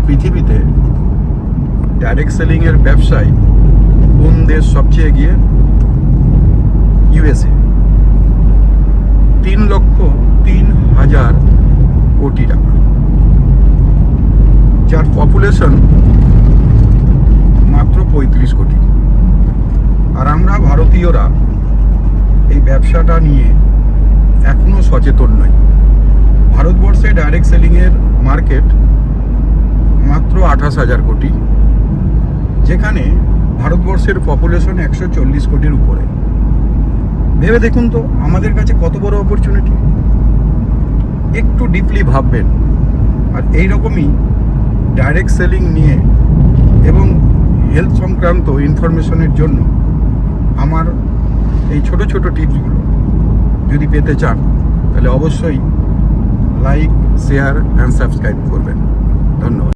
পৃথিবীতে ডাইরেক্ট সেলিংয়ের ব্যবসায় কোন দেশ সবচেয়ে এগিয়ে? ইউএসএ। 3,03,000 কোটি টাকা, যার পপুলেশন মাত্র 35 কোটি। আর আমরা ভারতীয়রা এই ব্যবসাটা নিয়ে এখনো সচেতন নই। ভারতবর্ষে ডাইরেক্ট সেলিংয়ের মার্কেট মাত্র 28,000 কোটি, যেখানে ভারতবর্ষের পপুলেশন 140 কোটির উপরে। ভেবে দেখুন তো আমাদের কাছে কত বড় অপরচুনিটি। একটু ডিপলি ভাববেন। আর এইরকমই ডাইরেক্ট সেলিং নিয়ে এবং হেলথ সংক্রান্ত ইনফরমেশনের জন্য আমার এই ছোট ছোট টিপসগুলো যদি পেতে চান তাহলে অবশ্যই লাইক, শেয়ার অ্যান্ড সাবস্ক্রাইব করবেন। ধন্যবাদ।